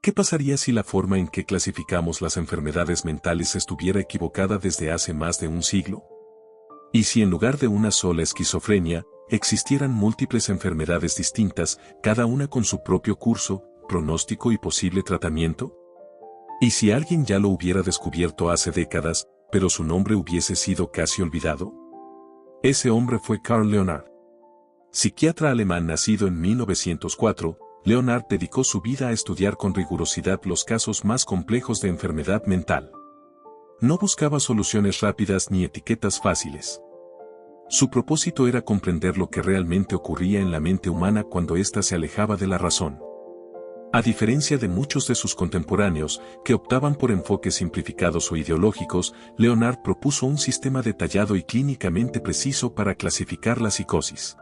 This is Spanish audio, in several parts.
¿Qué pasaría si la forma en que clasificamos las enfermedades mentales estuviera equivocada desde hace más de un siglo? ¿Y si en lugar de una sola esquizofrenia, existieran múltiples enfermedades distintas, cada una con su propio curso, pronóstico y posible tratamiento? ¿Y si alguien ya lo hubiera descubierto hace décadas, pero su nombre hubiese sido casi olvidado? Ese hombre fue Carl Leonhard. Psiquiatra alemán nacido en 1904, Leonhard dedicó su vida a estudiar con rigurosidad los casos más complejos de enfermedad mental. No buscaba soluciones rápidas ni etiquetas fáciles. Su propósito era comprender lo que realmente ocurría en la mente humana cuando ésta se alejaba de la razón. A diferencia de muchos de sus contemporáneos, que optaban por enfoques simplificados o ideológicos, Leonhard propuso un sistema detallado y clínicamente preciso para clasificar la psicosis.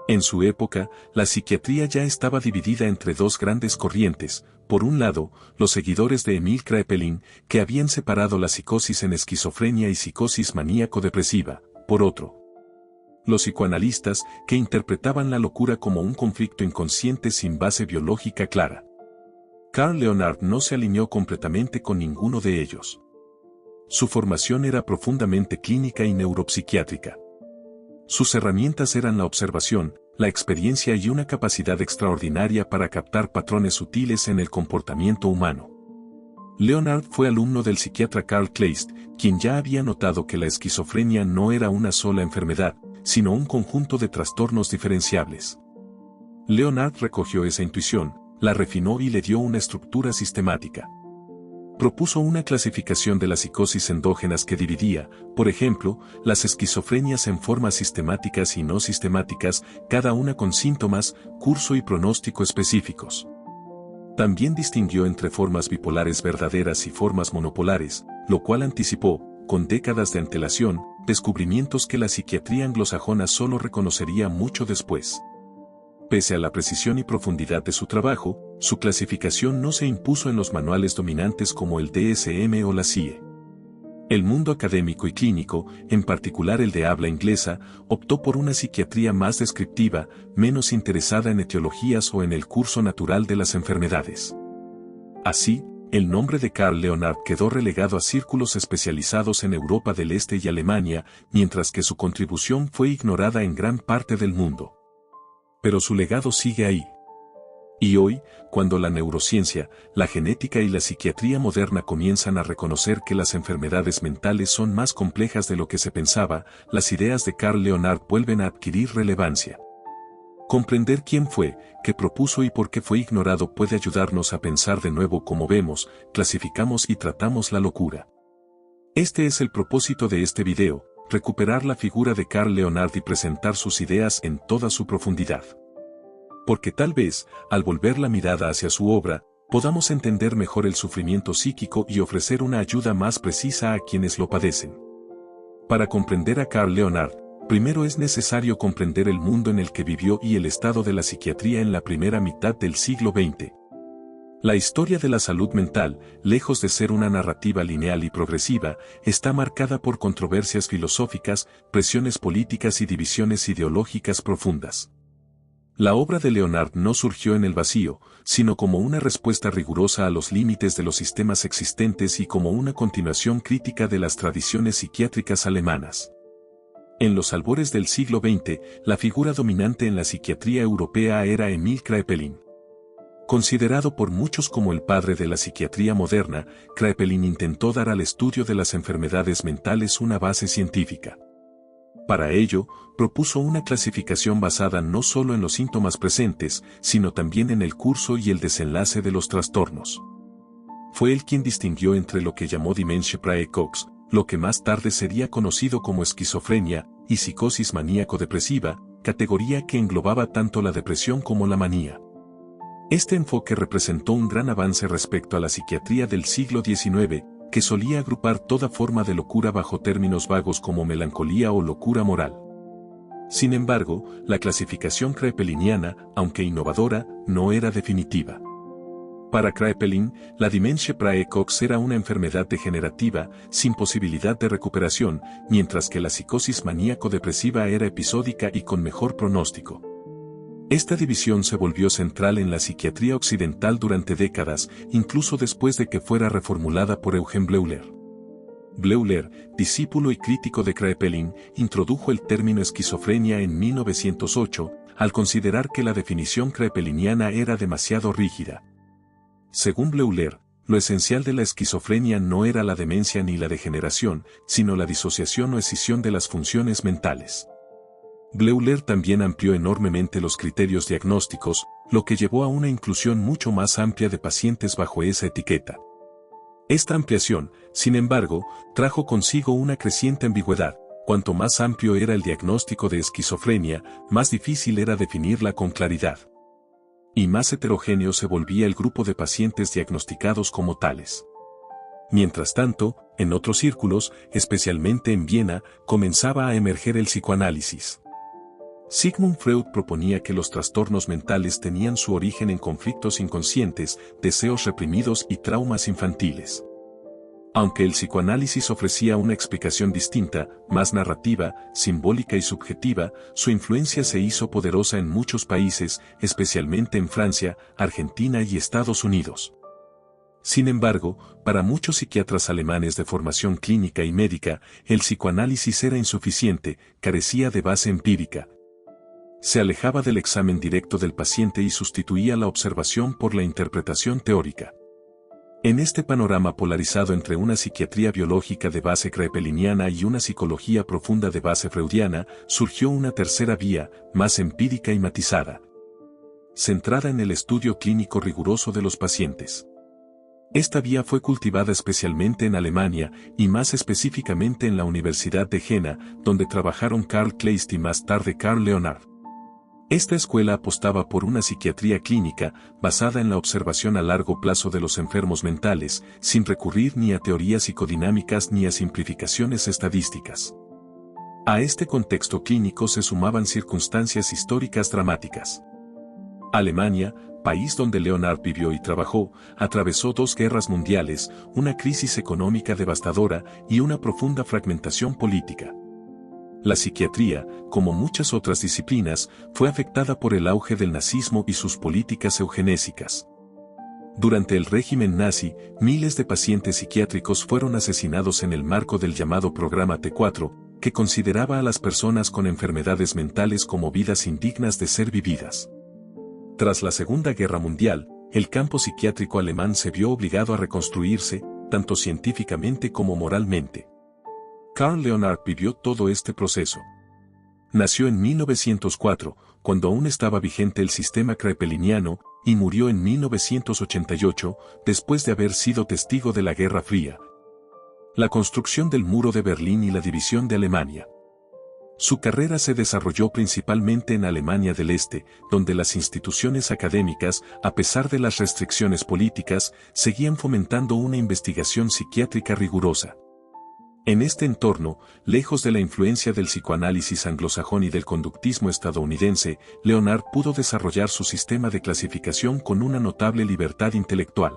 En su época, la psiquiatría ya estaba dividida entre dos grandes corrientes: por un lado, los seguidores de Emil Kraepelin, que habían separado la psicosis en esquizofrenia y psicosis maníaco-depresiva; por otro, los psicoanalistas, que interpretaban la locura como un conflicto inconsciente sin base biológica clara. Carl Leonhard no se alineó completamente con ninguno de ellos. Su formación era profundamente clínica y neuropsiquiátrica. Sus herramientas eran la observación, la experiencia y una capacidad extraordinaria para captar patrones sutiles en el comportamiento humano. Leonhard fue alumno del psiquiatra Karl Kleist, quien ya había notado que la esquizofrenia no era una sola enfermedad, sino un conjunto de trastornos diferenciables. Leonhard recogió esa intuición, la refinó y le dio una estructura sistemática. Propuso una clasificación de las psicosis endógenas que dividía, por ejemplo, las esquizofrenias en formas sistemáticas y no sistemáticas, cada una con síntomas, curso y pronóstico específicos. También distinguió entre formas bipolares verdaderas y formas monopolares, lo cual anticipó, con décadas de antelación, descubrimientos que la psiquiatría anglosajona solo reconocería mucho después. Pese a la precisión y profundidad de su trabajo, su clasificación no se impuso en los manuales dominantes como el DSM o la CIE. El mundo académico y clínico, en particular el de habla inglesa, optó por una psiquiatría más descriptiva, menos interesada en etiologías o en el curso natural de las enfermedades. Así, el nombre de Carl Leonhard quedó relegado a círculos especializados en Europa del Este y Alemania, mientras que su contribución fue ignorada en gran parte del mundo. Pero su legado sigue ahí. Y hoy, cuando la neurociencia, la genética y la psiquiatría moderna comienzan a reconocer que las enfermedades mentales son más complejas de lo que se pensaba, las ideas de Carl Leonhard vuelven a adquirir relevancia. Comprender quién fue, qué propuso y por qué fue ignorado puede ayudarnos a pensar de nuevo cómo vemos, clasificamos y tratamos la locura. Este es el propósito de este video: recuperar la figura de Carl Leonhard y presentar sus ideas en toda su profundidad. Porque tal vez, al volver la mirada hacia su obra, podamos entender mejor el sufrimiento psíquico y ofrecer una ayuda más precisa a quienes lo padecen. Para comprender a Carl Leonhard, primero es necesario comprender el mundo en el que vivió y el estado de la psiquiatría en la primera mitad del siglo XX. La historia de la salud mental, lejos de ser una narrativa lineal y progresiva, está marcada por controversias filosóficas, presiones políticas y divisiones ideológicas profundas. La obra de Leonhard no surgió en el vacío, sino como una respuesta rigurosa a los límites de los sistemas existentes y como una continuación crítica de las tradiciones psiquiátricas alemanas. En los albores del siglo XX, la figura dominante en la psiquiatría europea era Emil Kraepelin. Considerado por muchos como el padre de la psiquiatría moderna, Kraepelin intentó dar al estudio de las enfermedades mentales una base científica. Para ello, propuso una clasificación basada no solo en los síntomas presentes, sino también en el curso y el desenlace de los trastornos. Fue él quien distinguió entre lo que llamó Dementia praecox, lo que más tarde sería conocido como esquizofrenia, y psicosis maníaco-depresiva, categoría que englobaba tanto la depresión como la manía. Este enfoque representó un gran avance respecto a la psiquiatría del siglo XIX, que solía agrupar toda forma de locura bajo términos vagos como melancolía o locura moral. Sin embargo, la clasificación kraepeliniana, aunque innovadora, no era definitiva. Para Kraepelin, la demencia praecox era una enfermedad degenerativa, sin posibilidad de recuperación, mientras que la psicosis maníaco-depresiva era episódica y con mejor pronóstico. Esta división se volvió central en la psiquiatría occidental durante décadas, incluso después de que fuera reformulada por Eugen Bleuler. Bleuler, discípulo y crítico de Kraepelin, introdujo el término esquizofrenia en 1908, al considerar que la definición kraepeliniana era demasiado rígida. Según Bleuler, lo esencial de la esquizofrenia no era la demencia ni la degeneración, sino la disociación o escisión de las funciones mentales. Bleuler también amplió enormemente los criterios diagnósticos, lo que llevó a una inclusión mucho más amplia de pacientes bajo esa etiqueta. Esta ampliación, sin embargo, trajo consigo una creciente ambigüedad. Cuanto más amplio era el diagnóstico de esquizofrenia, más difícil era definirla con claridad. Y más heterogéneo se volvía el grupo de pacientes diagnosticados como tales. Mientras tanto, en otros círculos, especialmente en Viena, comenzaba a emerger el psicoanálisis. Sigmund Freud proponía que los trastornos mentales tenían su origen en conflictos inconscientes, deseos reprimidos y traumas infantiles. Aunque el psicoanálisis ofrecía una explicación distinta, más narrativa, simbólica y subjetiva, su influencia se hizo poderosa en muchos países, especialmente en Francia, Argentina y Estados Unidos. Sin embargo, para muchos psiquiatras alemanes de formación clínica y médica, el psicoanálisis era insuficiente, carecía de base empírica. Se alejaba del examen directo del paciente y sustituía la observación por la interpretación teórica. En este panorama polarizado entre una psiquiatría biológica de base kraepeliniana y una psicología profunda de base freudiana, surgió una tercera vía, más empírica y matizada, centrada en el estudio clínico riguroso de los pacientes. Esta vía fue cultivada especialmente en Alemania, y más específicamente en la Universidad de Jena, donde trabajaron Karl Kleist y más tarde Carl Leonhard. Esta escuela apostaba por una psiquiatría clínica, basada en la observación a largo plazo de los enfermos mentales, sin recurrir ni a teorías psicodinámicas ni a simplificaciones estadísticas. A este contexto clínico se sumaban circunstancias históricas dramáticas. Alemania, país donde Leonhard vivió y trabajó, atravesó 2 guerras mundiales, una crisis económica devastadora y una profunda fragmentación política. La psiquiatría, como muchas otras disciplinas, fue afectada por el auge del nazismo y sus políticas eugenésicas. Durante el régimen nazi, miles de pacientes psiquiátricos fueron asesinados en el marco del llamado Programa T4, que consideraba a las personas con enfermedades mentales como vidas indignas de ser vividas. Tras la Segunda Guerra Mundial, el campo psiquiátrico alemán se vio obligado a reconstruirse, tanto científicamente como moralmente. Carl Leonhard vivió todo este proceso. Nació en 1904, cuando aún estaba vigente el sistema kraepeliniano, y murió en 1988, después de haber sido testigo de la Guerra Fría, la construcción del Muro de Berlín y la división de Alemania. Su carrera se desarrolló principalmente en Alemania del Este, donde las instituciones académicas, a pesar de las restricciones políticas, seguían fomentando una investigación psiquiátrica rigurosa. En este entorno, lejos de la influencia del psicoanálisis anglosajón y del conductismo estadounidense, Leonhard pudo desarrollar su sistema de clasificación con una notable libertad intelectual.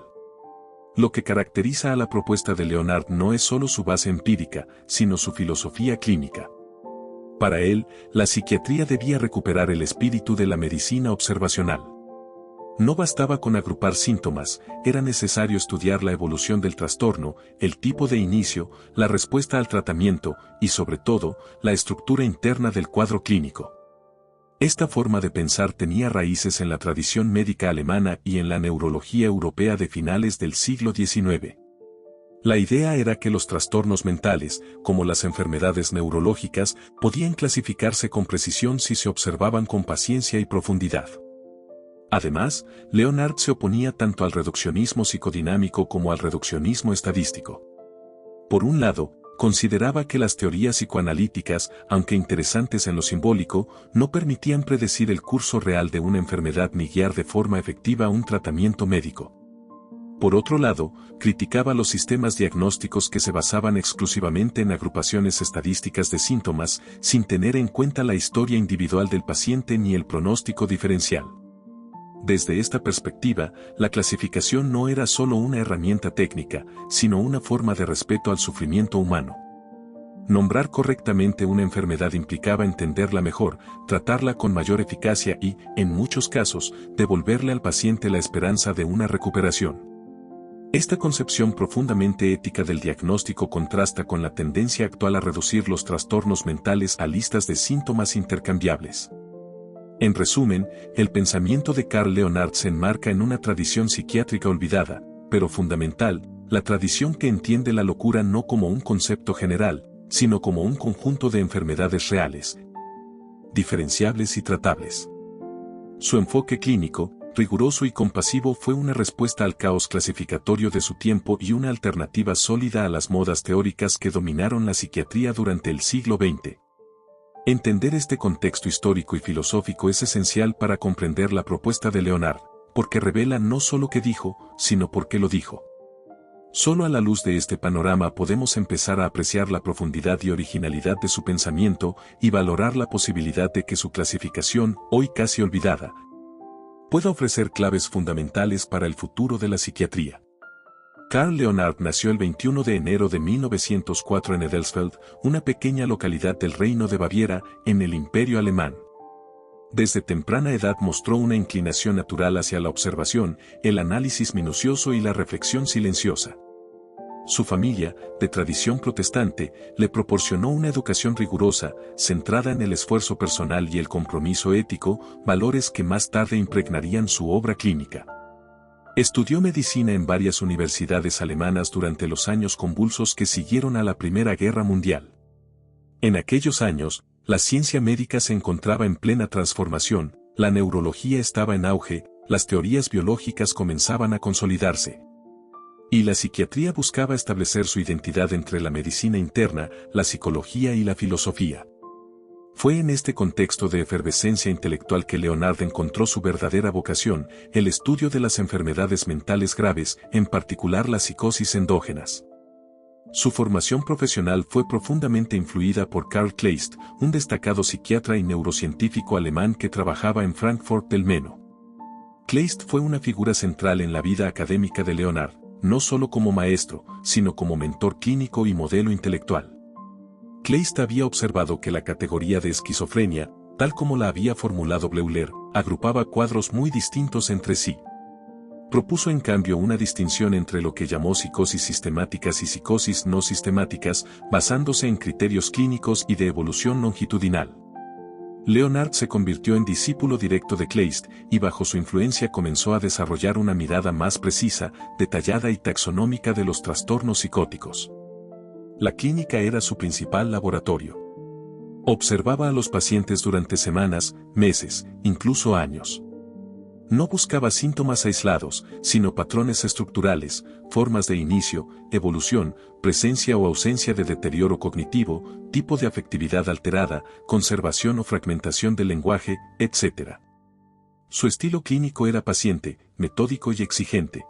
Lo que caracteriza a la propuesta de Leonhard no es solo su base empírica, sino su filosofía clínica. Para él, la psiquiatría debía recuperar el espíritu de la medicina observacional. No bastaba con agrupar síntomas, era necesario estudiar la evolución del trastorno, el tipo de inicio, la respuesta al tratamiento y, sobre todo, la estructura interna del cuadro clínico. Esta forma de pensar tenía raíces en la tradición médica alemana y en la neurología europea de finales del siglo XIX. La idea era que los trastornos mentales, como las enfermedades neurológicas, podían clasificarse con precisión si se observaban con paciencia y profundidad. Además, Leonhard se oponía tanto al reduccionismo psicodinámico como al reduccionismo estadístico. Por un lado, consideraba que las teorías psicoanalíticas, aunque interesantes en lo simbólico, no permitían predecir el curso real de una enfermedad ni guiar de forma efectiva un tratamiento médico. Por otro lado, criticaba los sistemas diagnósticos que se basaban exclusivamente en agrupaciones estadísticas de síntomas, sin tener en cuenta la historia individual del paciente ni el pronóstico diferencial. Desde esta perspectiva, la clasificación no era solo una herramienta técnica, sino una forma de respeto al sufrimiento humano. Nombrar correctamente una enfermedad implicaba entenderla mejor, tratarla con mayor eficacia y, en muchos casos, devolverle al paciente la esperanza de una recuperación. Esta concepción profundamente ética del diagnóstico contrasta con la tendencia actual a reducir los trastornos mentales a listas de síntomas intercambiables. En resumen, el pensamiento de Carl Leonhardt se enmarca en una tradición psiquiátrica olvidada, pero fundamental, la tradición que entiende la locura no como un concepto general, sino como un conjunto de enfermedades reales, diferenciables y tratables. Su enfoque clínico, riguroso y compasivo fue una respuesta al caos clasificatorio de su tiempo y una alternativa sólida a las modas teóricas que dominaron la psiquiatría durante el siglo XX. Entender este contexto histórico y filosófico es esencial para comprender la propuesta de Leonhardt, porque revela no solo qué dijo, sino por qué lo dijo. Solo a la luz de este panorama podemos empezar a apreciar la profundidad y originalidad de su pensamiento y valorar la posibilidad de que su clasificación, hoy casi olvidada, pueda ofrecer claves fundamentales para el futuro de la psiquiatría. Carl Leonhardt nació el 21 de enero de 1904 en Edelsfeld, una pequeña localidad del Reino de Baviera, en el Imperio Alemán. Desde temprana edad mostró una inclinación natural hacia la observación, el análisis minucioso y la reflexión silenciosa. Su familia, de tradición protestante, le proporcionó una educación rigurosa, centrada en el esfuerzo personal y el compromiso ético, valores que más tarde impregnarían su obra clínica. Estudió medicina en varias universidades alemanas durante los años convulsos que siguieron a la Primera Guerra Mundial. En aquellos años, la ciencia médica se encontraba en plena transformación, la neurología estaba en auge, las teorías biológicas comenzaban a consolidarse. Y la psiquiatría buscaba establecer su identidad entre la medicina interna, la psicología y la filosofía. Fue en este contexto de efervescencia intelectual que Leonhardt encontró su verdadera vocación, el estudio de las enfermedades mentales graves, en particular las psicosis endógenas. Su formación profesional fue profundamente influida por Karl Kleist, un destacado psiquiatra y neurocientífico alemán que trabajaba en Frankfurt del Meno. Kleist fue una figura central en la vida académica de Leonhardt, no solo como maestro, sino como mentor clínico y modelo intelectual. Kleist había observado que la categoría de esquizofrenia, tal como la había formulado Bleuler, agrupaba cuadros muy distintos entre sí. Propuso en cambio una distinción entre lo que llamó psicosis sistemáticas y psicosis no sistemáticas, basándose en criterios clínicos y de evolución longitudinal. Leonhardt se convirtió en discípulo directo de Kleist, y bajo su influencia comenzó a desarrollar una mirada más precisa, detallada y taxonómica de los trastornos psicóticos. La clínica era su principal laboratorio. Observaba a los pacientes durante semanas, meses, incluso años. No buscaba síntomas aislados, sino patrones estructurales, formas de inicio, evolución, presencia o ausencia de deterioro cognitivo, tipo de afectividad alterada, conservación o fragmentación del lenguaje, etc. Su estilo clínico era paciente, metódico y exigente.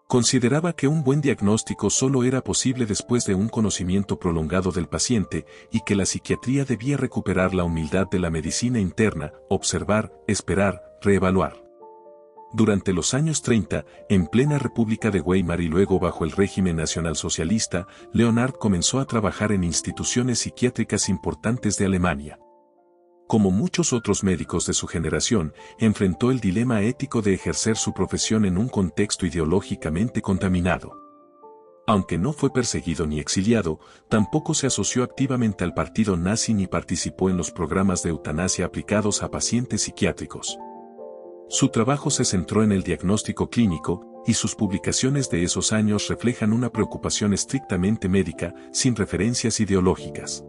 Consideraba que un buen diagnóstico solo era posible después de un conocimiento prolongado del paciente y que la psiquiatría debía recuperar la humildad de la medicina interna, observar, esperar, reevaluar. Durante los años 30, en plena República de Weimar y luego bajo el régimen nacionalsocialista, Leonhardt comenzó a trabajar en instituciones psiquiátricas importantes de Alemania. Como muchos otros médicos de su generación, enfrentó el dilema ético de ejercer su profesión en un contexto ideológicamente contaminado. Aunque no fue perseguido ni exiliado, tampoco se asoció activamente al partido nazi ni participó en los programas de eutanasia aplicados a pacientes psiquiátricos. Su trabajo se centró en el diagnóstico clínico, y sus publicaciones de esos años reflejan una preocupación estrictamente médica, sin referencias ideológicas.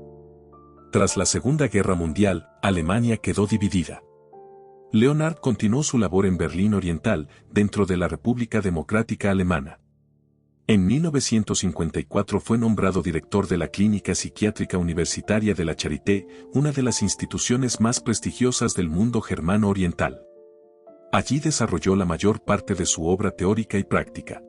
Tras la Segunda Guerra Mundial, Alemania quedó dividida. Leonhardt continuó su labor en Berlín Oriental, dentro de la República Democrática Alemana. En 1954 fue nombrado director de la Clínica Psiquiátrica Universitaria de la Charité, una de las instituciones más prestigiosas del mundo germano oriental. Allí desarrolló la mayor parte de su obra teórica y práctica.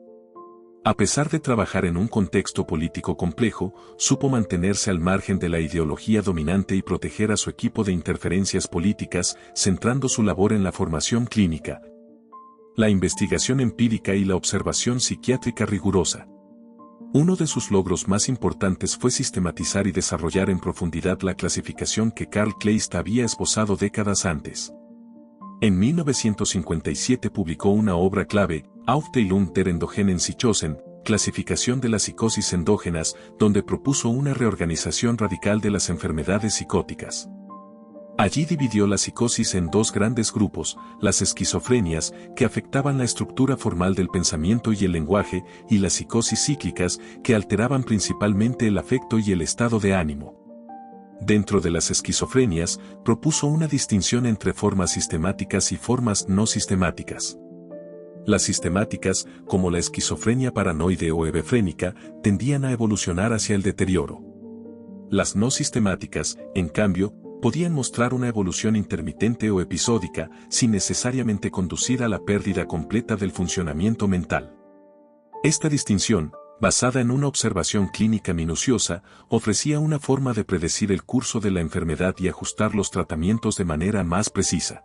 A pesar de trabajar en un contexto político complejo, supo mantenerse al margen de la ideología dominante y proteger a su equipo de interferencias políticas, centrando su labor en la formación clínica, la investigación empírica y la observación psiquiátrica rigurosa. Uno de sus logros más importantes fue sistematizar y desarrollar en profundidad la clasificación que Karl Kleist había esbozado décadas antes. En 1957 publicó una obra clave, Aufteilung der endogenen Psychosen, clasificación de las psicosis endógenas, donde propuso una reorganización radical de las enfermedades psicóticas. Allí dividió la psicosis en dos grandes grupos, las esquizofrenias, que afectaban la estructura formal del pensamiento y el lenguaje, y las psicosis cíclicas, que alteraban principalmente el afecto y el estado de ánimo. Dentro de las esquizofrenias, propuso una distinción entre formas sistemáticas y formas no sistemáticas. Las sistemáticas, como la esquizofrenia paranoide o hebefrénica, tendían a evolucionar hacia el deterioro. Las no sistemáticas, en cambio, podían mostrar una evolución intermitente o episódica, sin necesariamente conducir a la pérdida completa del funcionamiento mental. Esta distinción, basada en una observación clínica minuciosa, ofrecía una forma de predecir el curso de la enfermedad y ajustar los tratamientos de manera más precisa.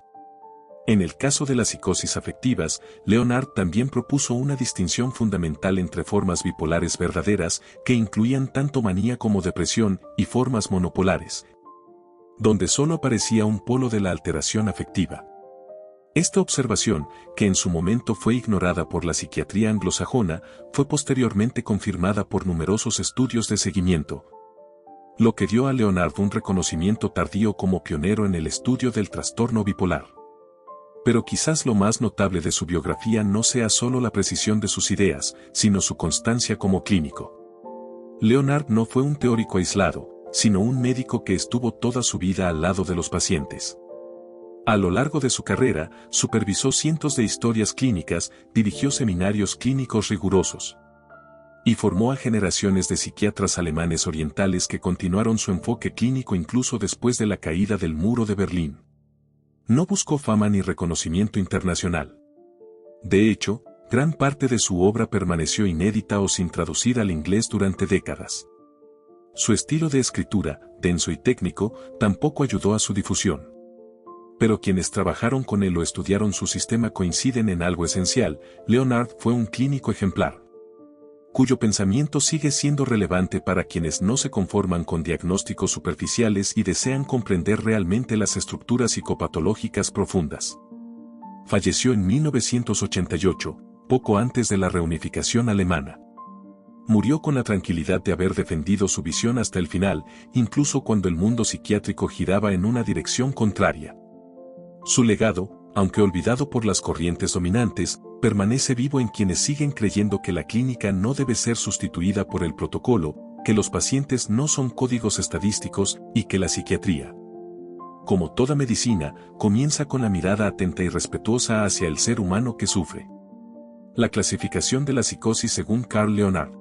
En el caso de las psicosis afectivas, Leonard también propuso una distinción fundamental entre formas bipolares verdaderas, que incluían tanto manía como depresión, y formas monopolares, donde solo aparecía un polo de la alteración afectiva. Esta observación, que en su momento fue ignorada por la psiquiatría anglosajona, fue posteriormente confirmada por numerosos estudios de seguimiento, lo que dio a Leonard un reconocimiento tardío como pionero en el estudio del trastorno bipolar. Pero quizás lo más notable de su biografía no sea solo la precisión de sus ideas, sino su constancia como clínico. Leonard no fue un teórico aislado, sino un médico que estuvo toda su vida al lado de los pacientes. A lo largo de su carrera, supervisó cientos de historias clínicas, dirigió seminarios clínicos rigurosos y formó a generaciones de psiquiatras alemanes orientales que continuaron su enfoque clínico incluso después de la caída del muro de Berlín. No buscó fama ni reconocimiento internacional. De hecho, gran parte de su obra permaneció inédita o sin traducir al inglés durante décadas. Su estilo de escritura, denso y técnico, tampoco ayudó a su difusión. Pero quienes trabajaron con él o estudiaron su sistema coinciden en algo esencial: Leonard fue un clínico ejemplar, cuyo pensamiento sigue siendo relevante para quienes no se conforman con diagnósticos superficiales y desean comprender realmente las estructuras psicopatológicas profundas. Falleció en 1988, poco antes de la reunificación alemana. Murió con la tranquilidad de haber defendido su visión hasta el final, incluso cuando el mundo psiquiátrico giraba en una dirección contraria. Su legado, aunque olvidado por las corrientes dominantes, permanece vivo en quienes siguen creyendo que la clínica no debe ser sustituida por el protocolo, que los pacientes no son códigos estadísticos y que la psiquiatría, como toda medicina, comienza con la mirada atenta y respetuosa hacia el ser humano que sufre. La clasificación de la psicosis según Carl Leonard.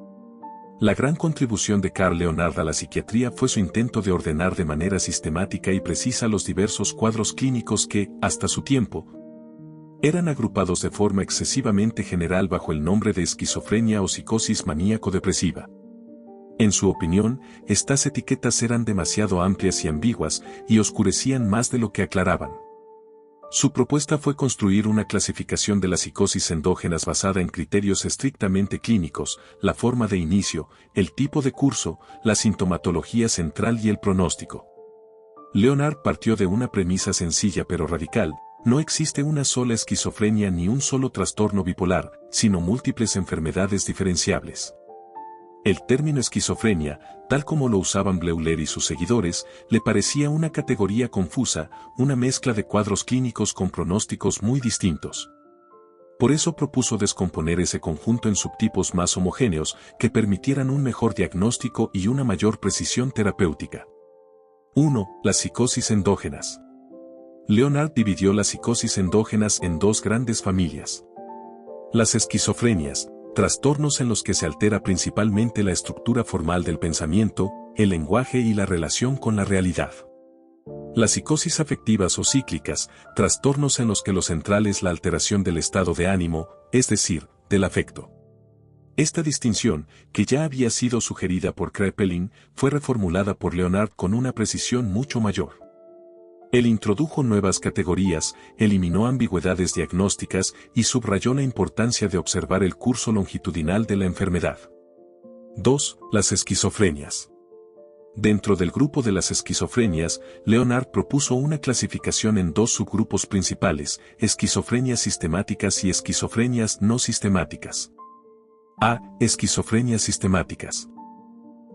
La gran contribución de Carl Leonard a la psiquiatría fue su intento de ordenar de manera sistemática y precisa los diversos cuadros clínicos que, hasta su tiempo, eran agrupados de forma excesivamente general bajo el nombre de esquizofrenia o psicosis maníaco-depresiva. En su opinión, estas etiquetas eran demasiado amplias y ambiguas, y oscurecían más de lo que aclaraban. Su propuesta fue construir una clasificación de las psicosis endógenas basada en criterios estrictamente clínicos: la forma de inicio, el tipo de curso, la sintomatología central y el pronóstico. Leonard partió de una premisa sencilla pero radical: no existe una sola esquizofrenia ni un solo trastorno bipolar, sino múltiples enfermedades diferenciables. El término esquizofrenia, tal como lo usaban Bleuler y sus seguidores, le parecía una categoría confusa, una mezcla de cuadros clínicos con pronósticos muy distintos. Por eso propuso descomponer ese conjunto en subtipos más homogéneos, que permitieran un mejor diagnóstico y una mayor precisión terapéutica. 1. Las psicosis endógenas. Leonard dividió las psicosis endógenas en dos grandes familias. Las esquizofrenias, trastornos en los que se altera principalmente la estructura formal del pensamiento, el lenguaje y la relación con la realidad. Las psicosis afectivas o cíclicas, trastornos en los que lo central es la alteración del estado de ánimo, es decir, del afecto. Esta distinción, que ya había sido sugerida por Kraepelin, fue reformulada por Leonard con una precisión mucho mayor. Él introdujo nuevas categorías, eliminó ambigüedades diagnósticas y subrayó la importancia de observar el curso longitudinal de la enfermedad. 2. Las esquizofrenias. Dentro del grupo de las esquizofrenias, Leonard propuso una clasificación en dos subgrupos principales: esquizofrenias sistemáticas y esquizofrenias no sistemáticas. A. Esquizofrenias sistemáticas.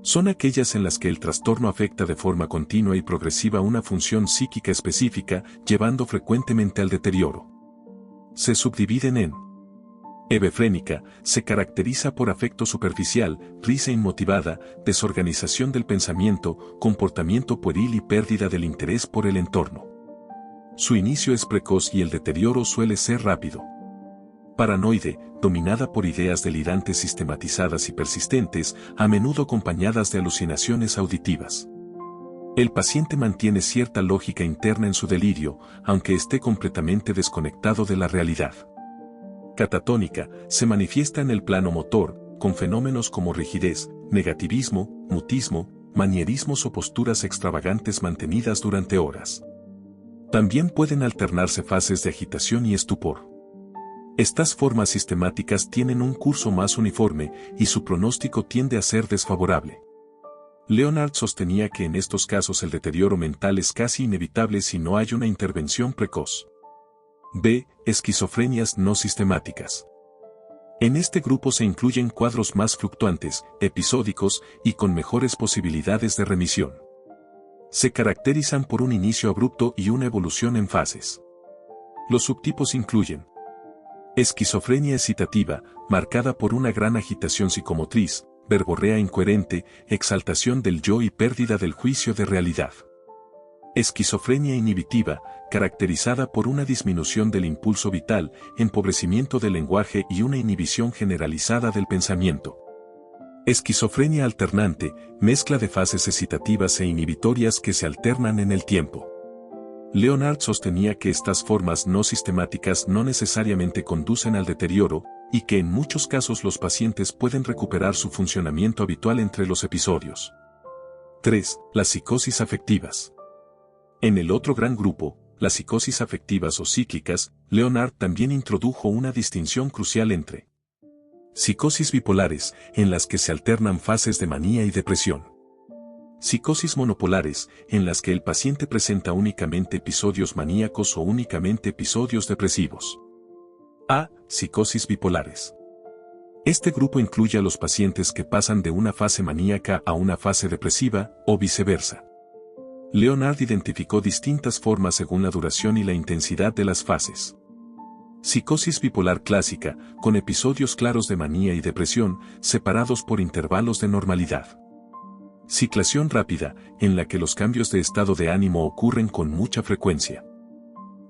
Son aquellas en las que el trastorno afecta de forma continua y progresiva una función psíquica específica, llevando frecuentemente al deterioro. Se subdividen en: hebefrénica, se caracteriza por afecto superficial, risa inmotivada, desorganización del pensamiento, comportamiento pueril y pérdida del interés por el entorno. Su inicio es precoz y el deterioro suele ser rápido. Paranoide, dominada por ideas delirantes sistematizadas y persistentes, a menudo acompañadas de alucinaciones auditivas. El paciente mantiene cierta lógica interna en su delirio, aunque esté completamente desconectado de la realidad. Catatónica, se manifiesta en el plano motor, con fenómenos como rigidez, negativismo, mutismo, manierismos o posturas extravagantes mantenidas durante horas. También pueden alternarse fases de agitación y estupor. Estas formas sistemáticas tienen un curso más uniforme y su pronóstico tiende a ser desfavorable. Leonard sostenía que en estos casos el deterioro mental es casi inevitable si no hay una intervención precoz. B. Esquizofrenias no sistemáticas. En este grupo se incluyen cuadros más fluctuantes, episódicos y con mejores posibilidades de remisión. Se caracterizan por un inicio abrupto y una evolución en fases. Los subtipos incluyen: esquizofrenia excitativa, marcada por una gran agitación psicomotriz, verborrea incoherente, exaltación del yo y pérdida del juicio de realidad. Esquizofrenia inhibitiva, caracterizada por una disminución del impulso vital, empobrecimiento del lenguaje y una inhibición generalizada del pensamiento. Esquizofrenia alternante, mezcla de fases excitativas e inhibitorias que se alternan en el tiempo. Leonard sostenía que estas formas no sistemáticas no necesariamente conducen al deterioro, y que en muchos casos los pacientes pueden recuperar su funcionamiento habitual entre los episodios. 3. Las psicosis afectivas. En el otro gran grupo, las psicosis afectivas o cíclicas, Leonard también introdujo una distinción crucial entre psicosis bipolares, en las que se alternan fases de manía y depresión. Psicosis monopolares, en las que el paciente presenta únicamente episodios maníacos o únicamente episodios depresivos. A. Psicosis bipolares. Este grupo incluye a los pacientes que pasan de una fase maníaca a una fase depresiva, o viceversa. Leonard identificó distintas formas según la duración y la intensidad de las fases. Psicosis bipolar clásica, con episodios claros de manía y depresión, separados por intervalos de normalidad. Ciclación rápida, en la que los cambios de estado de ánimo ocurren con mucha frecuencia.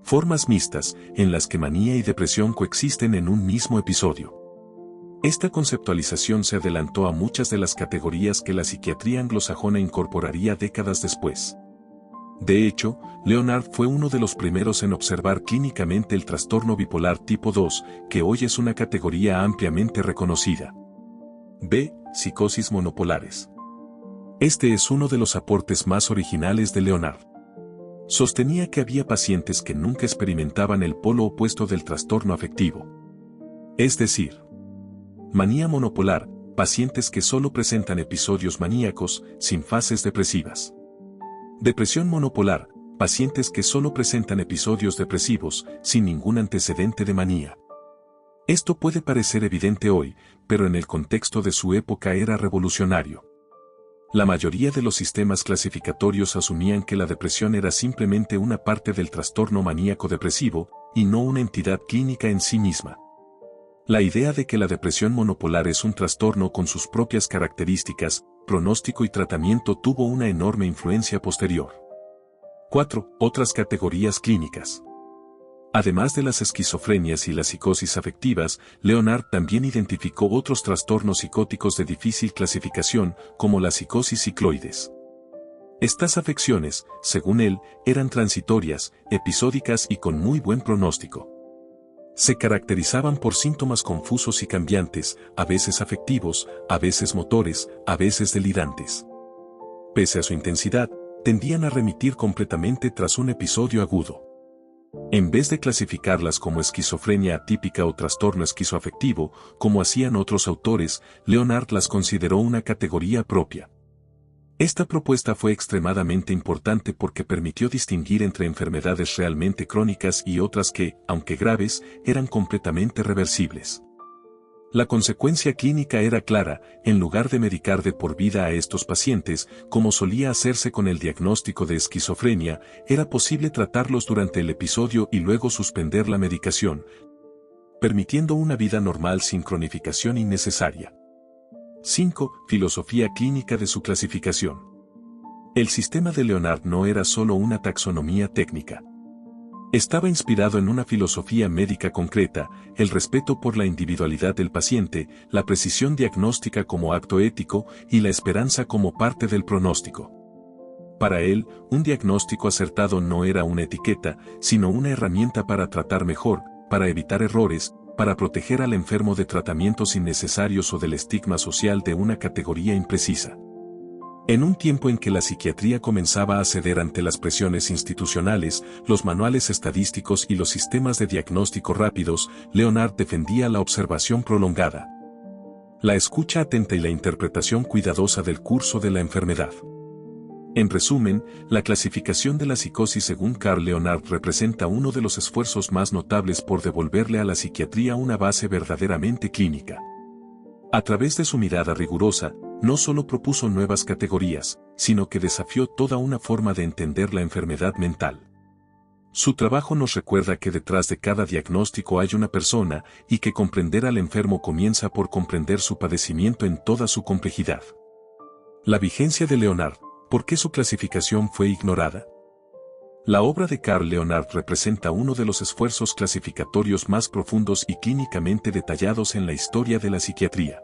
Formas mixtas, en las que manía y depresión coexisten en un mismo episodio. Esta conceptualización se adelantó a muchas de las categorías que la psiquiatría anglosajona incorporaría décadas después. De hecho, Leonard fue uno de los primeros en observar clínicamente el trastorno bipolar tipo 2, que hoy es una categoría ampliamente reconocida. B. Psicosis monopolares. Este es uno de los aportes más originales de Leonard. Sostenía que había pacientes que nunca experimentaban el polo opuesto del trastorno afectivo. Es decir, manía monopolar, pacientes que solo presentan episodios maníacos, sin fases depresivas. Depresión monopolar, pacientes que solo presentan episodios depresivos, sin ningún antecedente de manía. Esto puede parecer evidente hoy, pero en el contexto de su época era revolucionario. La mayoría de los sistemas clasificatorios asumían que la depresión era simplemente una parte del trastorno maníaco depresivo, y no una entidad clínica en sí misma. La idea de que la depresión monopolar es un trastorno con sus propias características, pronóstico y tratamiento tuvo una enorme influencia posterior. 4. Otras categorías clínicas. Además de las esquizofrenias y las psicosis afectivas, Leonard también identificó otros trastornos psicóticos de difícil clasificación, como la psicosis cicloides. Estas afecciones, según él, eran transitorias, episódicas y con muy buen pronóstico. Se caracterizaban por síntomas confusos y cambiantes, a veces afectivos, a veces motores, a veces delirantes. Pese a su intensidad, tendían a remitir completamente tras un episodio agudo. En vez de clasificarlas como esquizofrenia atípica o trastorno esquizoafectivo, como hacían otros autores, Leonard las consideró una categoría propia. Esta propuesta fue extremadamente importante porque permitió distinguir entre enfermedades realmente crónicas y otras que, aunque graves, eran completamente reversibles. La consecuencia clínica era clara: en lugar de medicar de por vida a estos pacientes, como solía hacerse con el diagnóstico de esquizofrenia, era posible tratarlos durante el episodio y luego suspender la medicación, permitiendo una vida normal sin cronificación innecesaria. 5. Filosofía clínica de su clasificación. El sistema de Leonard no era solo una taxonomía técnica. Estaba inspirado en una filosofía médica concreta: el respeto por la individualidad del paciente, la precisión diagnóstica como acto ético y la esperanza como parte del pronóstico. Para él, un diagnóstico acertado no era una etiqueta, sino una herramienta para tratar mejor, para evitar errores, para proteger al enfermo de tratamientos innecesarios o del estigma social de una categoría imprecisa. En un tiempo en que la psiquiatría comenzaba a ceder ante las presiones institucionales, los manuales estadísticos y los sistemas de diagnóstico rápidos, Leonard defendía la observación prolongada, la escucha atenta y la interpretación cuidadosa del curso de la enfermedad. En resumen, la clasificación de la psicosis según Carl Leonard representa uno de los esfuerzos más notables por devolverle a la psiquiatría una base verdaderamente clínica. A través de su mirada rigurosa, no solo propuso nuevas categorías, sino que desafió toda una forma de entender la enfermedad mental. Su trabajo nos recuerda que detrás de cada diagnóstico hay una persona, y que comprender al enfermo comienza por comprender su padecimiento en toda su complejidad. La vigencia de Leonard. ¿Por qué su clasificación fue ignorada? La obra de Carl Leonard representa uno de los esfuerzos clasificatorios más profundos y clínicamente detallados en la historia de la psiquiatría.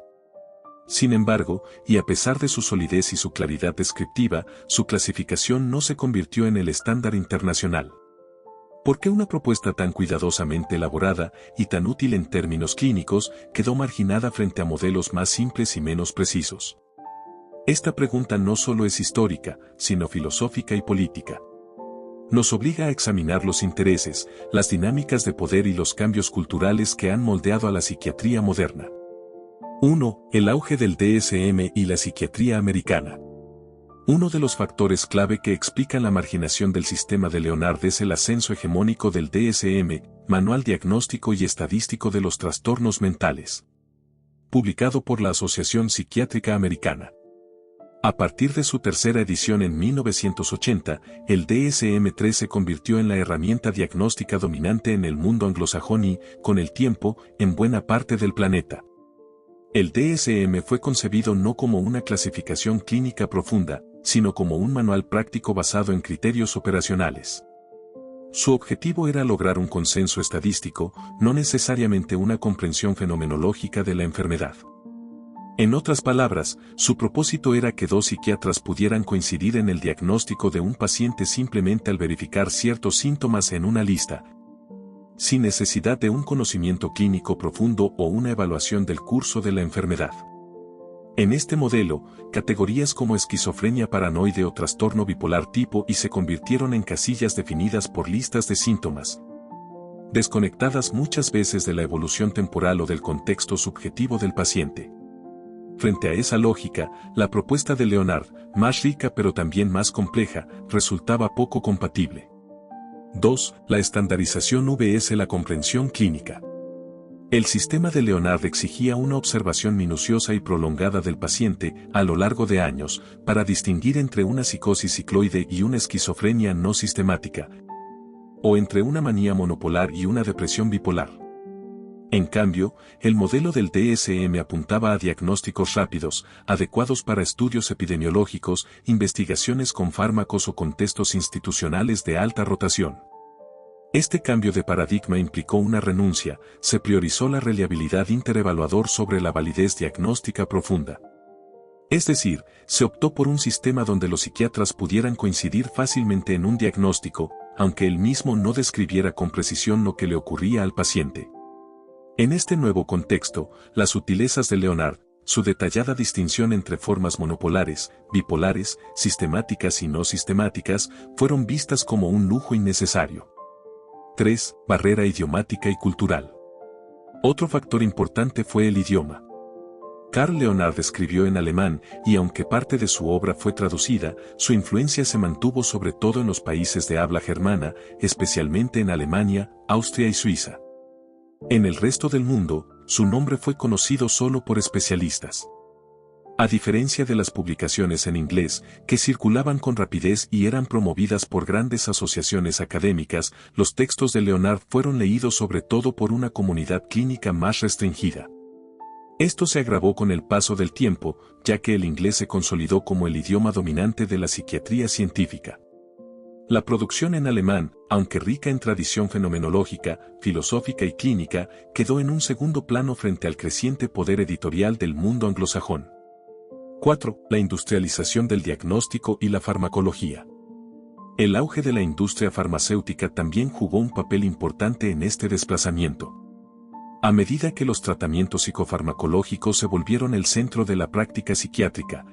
Sin embargo, y a pesar de su solidez y su claridad descriptiva, su clasificación no se convirtió en el estándar internacional. ¿Por qué una propuesta tan cuidadosamente elaborada y tan útil en términos clínicos quedó marginada frente a modelos más simples y menos precisos? Esta pregunta no solo es histórica, sino filosófica y política. Nos obliga a examinar los intereses, las dinámicas de poder y los cambios culturales que han moldeado a la psiquiatría moderna. 1. El auge del DSM y la psiquiatría americana. Uno de los factores clave que explican la marginación del sistema de Leonard es el ascenso hegemónico del DSM, Manual Diagnóstico y Estadístico de los Trastornos Mentales, publicado por la Asociación Psiquiátrica Americana. A partir de su tercera edición en 1980, el DSM-3 se convirtió en la herramienta diagnóstica dominante en el mundo anglosajón y, con el tiempo, en buena parte del planeta. El DSM fue concebido no como una clasificación clínica profunda, sino como un manual práctico basado en criterios operacionales. Su objetivo era lograr un consenso estadístico, no necesariamente una comprensión fenomenológica de la enfermedad. En otras palabras, su propósito era que dos psiquiatras pudieran coincidir en el diagnóstico de un paciente simplemente al verificar ciertos síntomas en una lista, sin necesidad de un conocimiento clínico profundo o una evaluación del curso de la enfermedad. En este modelo, categorías como esquizofrenia paranoide o trastorno bipolar tipo I se convirtieron en casillas definidas por listas de síntomas, desconectadas muchas veces de la evolución temporal o del contexto subjetivo del paciente. Frente a esa lógica, la propuesta de Leonard, más rica pero también más compleja, resultaba poco compatible. 2. La estandarización vs. la comprensión clínica. El sistema de Leonard exigía una observación minuciosa y prolongada del paciente a lo largo de años para distinguir entre una psicosis cicloide y una esquizofrenia no sistemática, o entre una manía monopolar y una depresión bipolar. En cambio, el modelo del DSM apuntaba a diagnósticos rápidos, adecuados para estudios epidemiológicos, investigaciones con fármacos o contextos institucionales de alta rotación. Este cambio de paradigma implicó una renuncia: se priorizó la reliabilidad interevaluador sobre la validez diagnóstica profunda. Es decir, se optó por un sistema donde los psiquiatras pudieran coincidir fácilmente en un diagnóstico, aunque él mismo no describiera con precisión lo que le ocurría al paciente. En este nuevo contexto, las sutilezas de Leonard, su detallada distinción entre formas monopolares, bipolares, sistemáticas y no sistemáticas, fueron vistas como un lujo innecesario. 3. Barrera idiomática y cultural. Otro factor importante fue el idioma. Karl Leonhard escribió en alemán y aunque parte de su obra fue traducida, su influencia se mantuvo sobre todo en los países de habla germana, especialmente en Alemania, Austria y Suiza. En el resto del mundo, su nombre fue conocido solo por especialistas. A diferencia de las publicaciones en inglés, que circulaban con rapidez y eran promovidas por grandes asociaciones académicas, los textos de Leonhard fueron leídos sobre todo por una comunidad clínica más restringida. Esto se agravó con el paso del tiempo, ya que el inglés se consolidó como el idioma dominante de la psiquiatría científica. La producción en alemán, aunque rica en tradición fenomenológica, filosófica y clínica, quedó en un segundo plano frente al creciente poder editorial del mundo anglosajón. 4. La industrialización del diagnóstico y la farmacología. El auge de la industria farmacéutica también jugó un papel importante en este desplazamiento. A medida que los tratamientos psicofarmacológicos se volvieron el centro de la práctica psiquiátrica,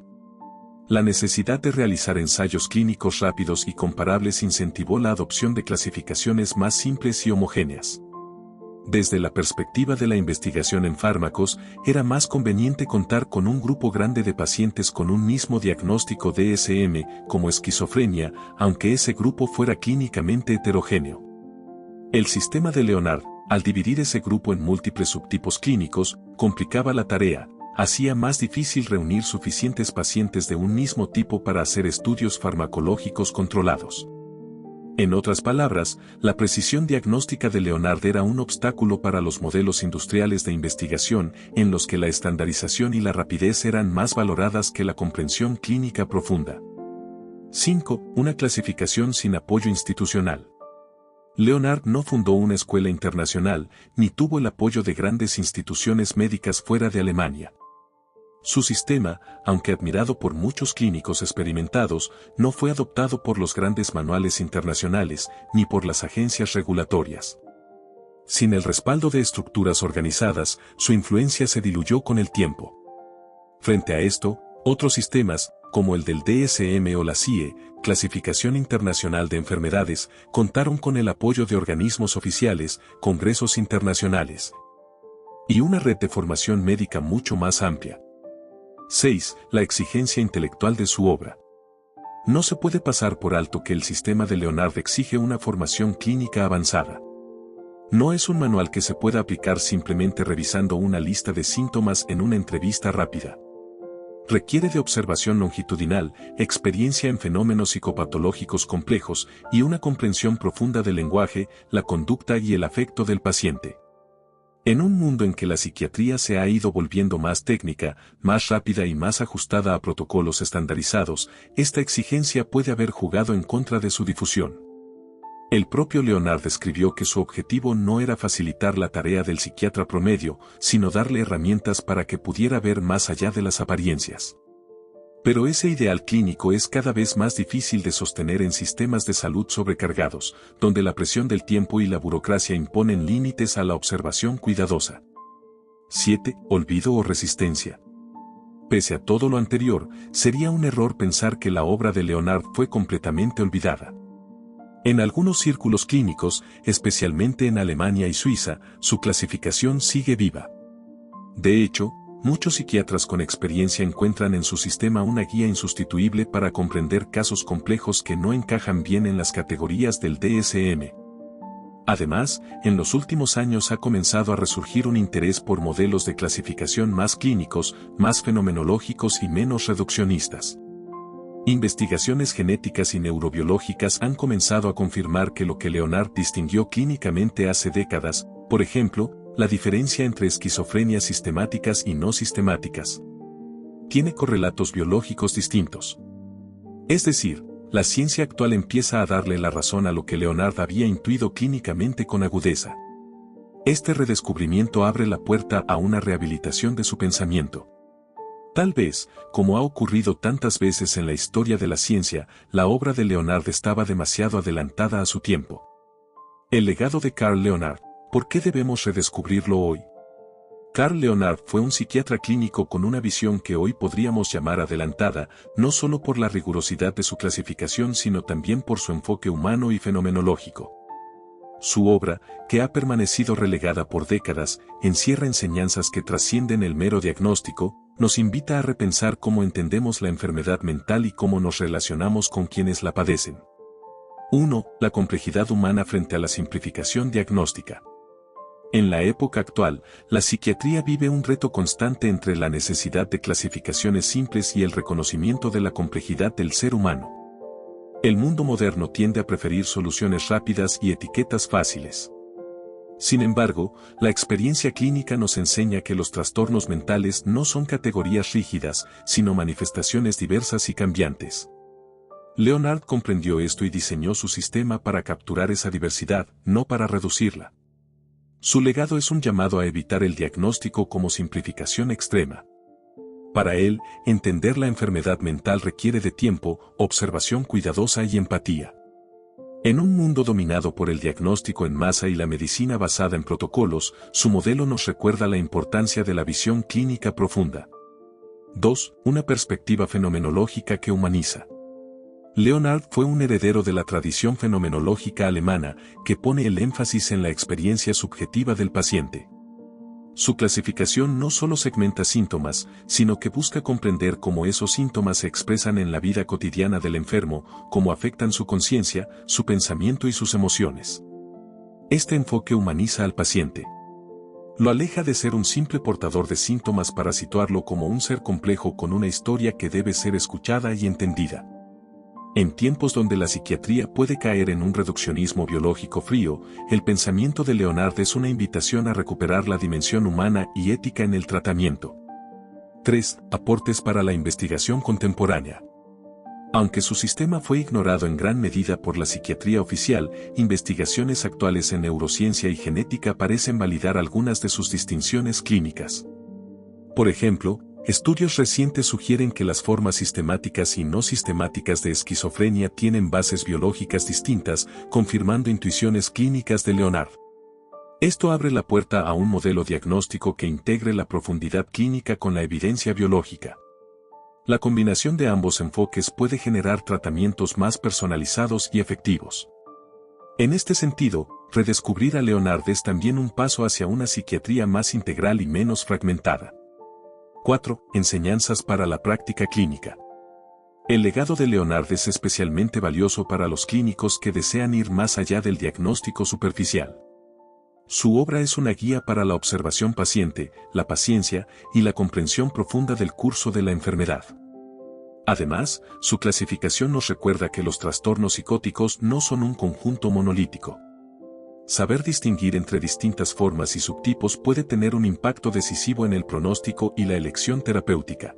la necesidad de realizar ensayos clínicos rápidos y comparables incentivó la adopción de clasificaciones más simples y homogéneas. Desde la perspectiva de la investigación en fármacos, era más conveniente contar con un grupo grande de pacientes con un mismo diagnóstico DSM, como esquizofrenia, aunque ese grupo fuera clínicamente heterogéneo. El sistema de Leonhard, al dividir ese grupo en múltiples subtipos clínicos, complicaba la tarea, hacía más difícil reunir suficientes pacientes de un mismo tipo para hacer estudios farmacológicos controlados. En otras palabras, la precisión diagnóstica de Leonhard era un obstáculo para los modelos industriales de investigación, en los que la estandarización y la rapidez eran más valoradas que la comprensión clínica profunda. 5. Una clasificación sin apoyo institucional. Leonhard no fundó una escuela internacional, ni tuvo el apoyo de grandes instituciones médicas fuera de Alemania. Su sistema, aunque admirado por muchos clínicos experimentados, no fue adoptado por los grandes manuales internacionales, ni por las agencias regulatorias. Sin el respaldo de estructuras organizadas, su influencia se diluyó con el tiempo. Frente a esto, otros sistemas, como el del DSM o la CIE, Clasificación Internacional de Enfermedades, contaron con el apoyo de organismos oficiales, congresos internacionales y una red de formación médica mucho más amplia. 6. La exigencia intelectual de su obra. No se puede pasar por alto que el sistema de Leonhard exige una formación clínica avanzada. No es un manual que se pueda aplicar simplemente revisando una lista de síntomas en una entrevista rápida. Requiere de observación longitudinal, experiencia en fenómenos psicopatológicos complejos y una comprensión profunda del lenguaje, la conducta y el afecto del paciente. En un mundo en que la psiquiatría se ha ido volviendo más técnica, más rápida y más ajustada a protocolos estandarizados, esta exigencia puede haber jugado en contra de su difusión. El propio Leonhard escribió que su objetivo no era facilitar la tarea del psiquiatra promedio, sino darle herramientas para que pudiera ver más allá de las apariencias. Pero ese ideal clínico es cada vez más difícil de sostener en sistemas de salud sobrecargados, donde la presión del tiempo y la burocracia imponen límites a la observación cuidadosa. 7. Olvido o resistencia. Pese a todo lo anterior, sería un error pensar que la obra de Leonhard fue completamente olvidada. En algunos círculos clínicos, especialmente en Alemania y Suiza, su clasificación sigue viva. De hecho, muchos psiquiatras con experiencia encuentran en su sistema una guía insustituible para comprender casos complejos que no encajan bien en las categorías del DSM. Además, en los últimos años ha comenzado a resurgir un interés por modelos de clasificación más clínicos, más fenomenológicos y menos reduccionistas. Investigaciones genéticas y neurobiológicas han comenzado a confirmar que lo que Leonhard distinguió clínicamente hace décadas, por ejemplo, la diferencia entre esquizofrenias sistemáticas y no sistemáticas, tiene correlatos biológicos distintos. Es decir, la ciencia actual empieza a darle la razón a lo que Leonhard había intuido clínicamente con agudeza. Este redescubrimiento abre la puerta a una rehabilitación de su pensamiento. Tal vez, como ha ocurrido tantas veces en la historia de la ciencia, la obra de Leonhard estaba demasiado adelantada a su tiempo. El legado de Karl Leonhard, ¿por qué debemos redescubrirlo hoy? Karl Leonhard fue un psiquiatra clínico con una visión que hoy podríamos llamar adelantada, no solo por la rigurosidad de su clasificación sino también por su enfoque humano y fenomenológico. su obra, que ha permanecido relegada por décadas, encierra enseñanzas que trascienden el mero diagnóstico, nos invita a repensar cómo entendemos la enfermedad mental y cómo nos relacionamos con quienes la padecen. 1. La complejidad humana frente a la simplificación diagnóstica. En la época actual, la psiquiatría vive un reto constante entre la necesidad de clasificaciones simples y el reconocimiento de la complejidad del ser humano. El mundo moderno tiende a preferir soluciones rápidas y etiquetas fáciles. Sin embargo, la experiencia clínica nos enseña que los trastornos mentales no son categorías rígidas, sino manifestaciones diversas y cambiantes. Leonard comprendió esto y diseñó su sistema para capturar esa diversidad, no para reducirla. Su legado es un llamado a evitar el diagnóstico como simplificación extrema. Para él, entender la enfermedad mental requiere de tiempo, observación cuidadosa y empatía. En un mundo dominado por el diagnóstico en masa y la medicina basada en protocolos, su modelo nos recuerda la importancia de la visión clínica profunda. 2. Una perspectiva fenomenológica que humaniza. Leonard fue un heredero de la tradición fenomenológica alemana, que pone el énfasis en la experiencia subjetiva del paciente. Su clasificación no solo segmenta síntomas, sino que busca comprender cómo esos síntomas se expresan en la vida cotidiana del enfermo, cómo afectan su conciencia, su pensamiento y sus emociones. Este enfoque humaniza al paciente. Lo aleja de ser un simple portador de síntomas para situarlo como un ser complejo con una historia que debe ser escuchada y entendida. En tiempos donde la psiquiatría puede caer en un reduccionismo biológico frío, el pensamiento de Leonard es una invitación a recuperar la dimensión humana y ética en el tratamiento. 3. Aportes para la investigación contemporánea. Aunque su sistema fue ignorado en gran medida por la psiquiatría oficial, investigaciones actuales en neurociencia y genética parecen validar algunas de sus distinciones clínicas. Por ejemplo, estudios recientes sugieren que las formas sistemáticas y no sistemáticas de esquizofrenia tienen bases biológicas distintas, confirmando intuiciones clínicas de Leonard. Esto abre la puerta a un modelo diagnóstico que integre la profundidad clínica con la evidencia biológica. La combinación de ambos enfoques puede generar tratamientos más personalizados y efectivos. En este sentido, redescubrir a Leonard es también un paso hacia una psiquiatría más integral y menos fragmentada. 4. Enseñanzas para la práctica clínica. El legado de Leonard es especialmente valioso para los clínicos que desean ir más allá del diagnóstico superficial. Su obra es una guía para la observación paciente, la paciencia y la comprensión profunda del curso de la enfermedad. Además, su clasificación nos recuerda que los trastornos psicóticos no son un conjunto monolítico. Saber distinguir entre distintas formas y subtipos puede tener un impacto decisivo en el pronóstico y la elección terapéutica.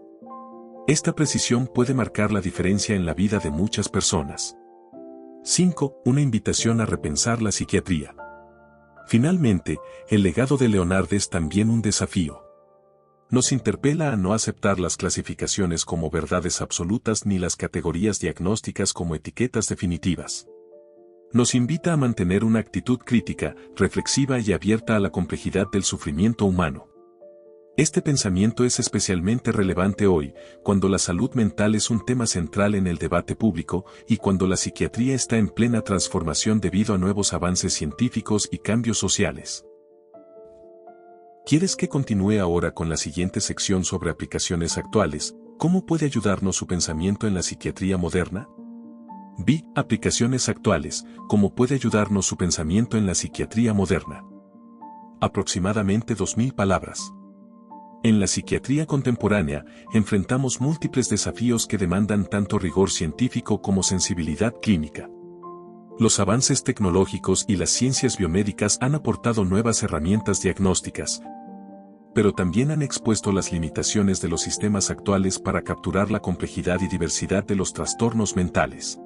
Esta precisión puede marcar la diferencia en la vida de muchas personas. 5. Una invitación a repensar la psiquiatría. Finalmente, el legado de Leonard es también un desafío. Nos interpela a no aceptar las clasificaciones como verdades absolutas ni las categorías diagnósticas como etiquetas definitivas. Nos invita a mantener una actitud crítica, reflexiva y abierta a la complejidad del sufrimiento humano. Este pensamiento es especialmente relevante hoy, cuando la salud mental es un tema central en el debate público y cuando la psiquiatría está en plena transformación debido a nuevos avances científicos y cambios sociales. ¿Quieres que continúe ahora con la siguiente sección sobre aplicaciones actuales? ¿Cómo puede ayudarnos su pensamiento en la psiquiatría moderna? Aplicaciones actuales, ¿cómo puede ayudarnos su pensamiento en la psiquiatría moderna? Aproximadamente 2000 palabras. En la psiquiatría contemporánea, enfrentamos múltiples desafíos que demandan tanto rigor científico como sensibilidad clínica. Los avances tecnológicos y las ciencias biomédicas han aportado nuevas herramientas diagnósticas, pero también han expuesto las limitaciones de los sistemas actuales para capturar la complejidad y diversidad de los trastornos mentales.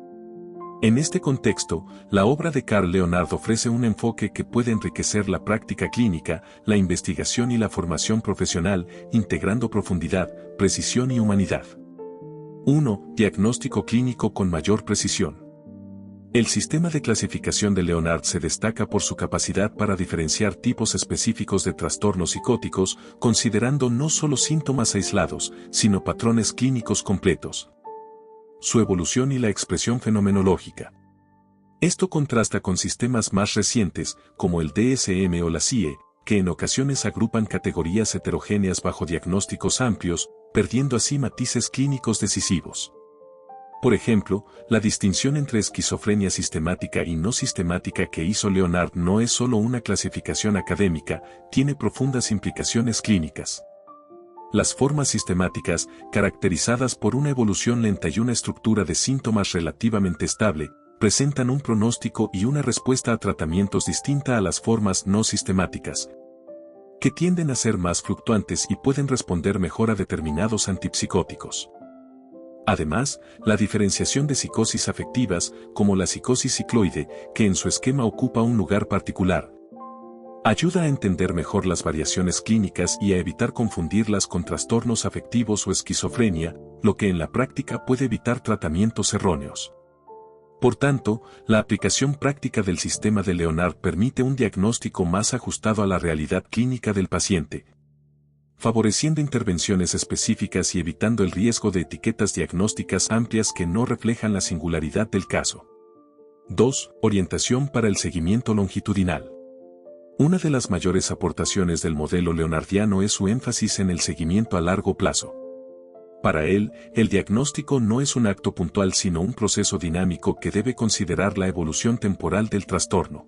En este contexto, la obra de Carl Leonard ofrece un enfoque que puede enriquecer la práctica clínica, la investigación y la formación profesional, integrando profundidad, precisión y humanidad. 1. Diagnóstico clínico con mayor precisión. El sistema de clasificación de Leonard se destaca por su capacidad para diferenciar tipos específicos de trastornos psicóticos, considerando no solo síntomas aislados, sino patrones clínicos completos. Su evolución y la expresión fenomenológica. Esto contrasta con sistemas más recientes, como el DSM o la CIE, que en ocasiones agrupan categorías heterogéneas bajo diagnósticos amplios, perdiendo así matices clínicos decisivos. Por ejemplo, la distinción entre esquizofrenia sistemática y no sistemática que hizo Leonard no es solo una clasificación académica, tiene profundas implicaciones clínicas. Las formas sistemáticas, caracterizadas por una evolución lenta y una estructura de síntomas relativamente estable, presentan un pronóstico y una respuesta a tratamientos distinta a las formas no sistemáticas, que tienden a ser más fluctuantes y pueden responder mejor a determinados antipsicóticos. Además, la diferenciación de psicosis afectivas, como la psicosis cicloide, que en su esquema ocupa un lugar particular, ayuda a entender mejor las variaciones clínicas y a evitar confundirlas con trastornos afectivos o esquizofrenia, lo que en la práctica puede evitar tratamientos erróneos. Por tanto, la aplicación práctica del sistema de Leonard permite un diagnóstico más ajustado a la realidad clínica del paciente, favoreciendo intervenciones específicas y evitando el riesgo de etiquetas diagnósticas amplias que no reflejan la singularidad del caso. 2. Orientación para el seguimiento longitudinal. Una de las mayores aportaciones del modelo leonardiano es su énfasis en el seguimiento a largo plazo. Para él, el diagnóstico no es un acto puntual sino un proceso dinámico que debe considerar la evolución temporal del trastorno.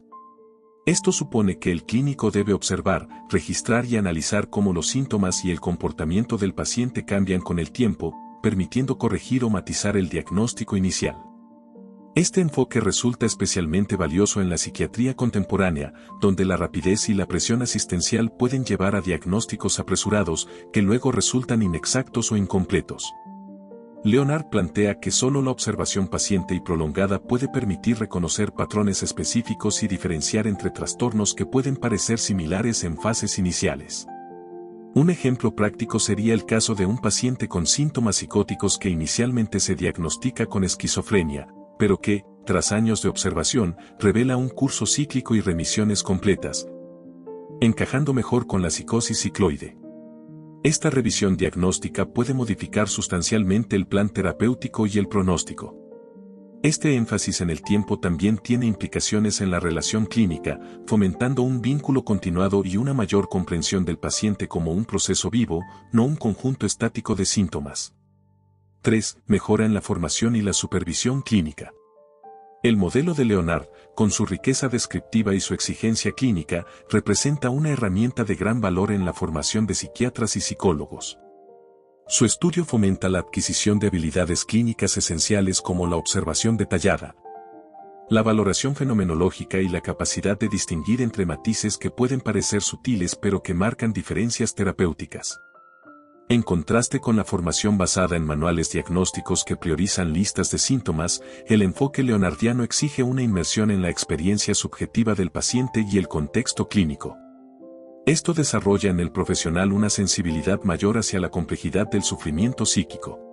Esto supone que el clínico debe observar, registrar y analizar cómo los síntomas y el comportamiento del paciente cambian con el tiempo, permitiendo corregir o matizar el diagnóstico inicial. Este enfoque resulta especialmente valioso en la psiquiatría contemporánea, donde la rapidez y la presión asistencial pueden llevar a diagnósticos apresurados que luego resultan inexactos o incompletos. Leonard plantea que solo la observación paciente y prolongada puede permitir reconocer patrones específicos y diferenciar entre trastornos que pueden parecer similares en fases iniciales. Un ejemplo práctico sería el caso de un paciente con síntomas psicóticos que inicialmente se diagnostica con esquizofrenia, pero que, tras años de observación, revela un curso cíclico y remisiones completas, encajando mejor con la psicosis cicloide. Esta revisión diagnóstica puede modificar sustancialmente el plan terapéutico y el pronóstico. Este énfasis en el tiempo también tiene implicaciones en la relación clínica, fomentando un vínculo continuado y una mayor comprensión del paciente como un proceso vivo, no un conjunto estático de síntomas. 3. Mejora en la formación y la supervisión clínica. El modelo de Leonard, con su riqueza descriptiva y su exigencia clínica, representa una herramienta de gran valor en la formación de psiquiatras y psicólogos. Su estudio fomenta la adquisición de habilidades clínicas esenciales como la observación detallada, la valoración fenomenológica y la capacidad de distinguir entre matices que pueden parecer sutiles pero que marcan diferencias terapéuticas. En contraste con la formación basada en manuales diagnósticos que priorizan listas de síntomas, el enfoque leonardiano exige una inmersión en la experiencia subjetiva del paciente y el contexto clínico. Esto desarrolla en el profesional una sensibilidad mayor hacia la complejidad del sufrimiento psíquico.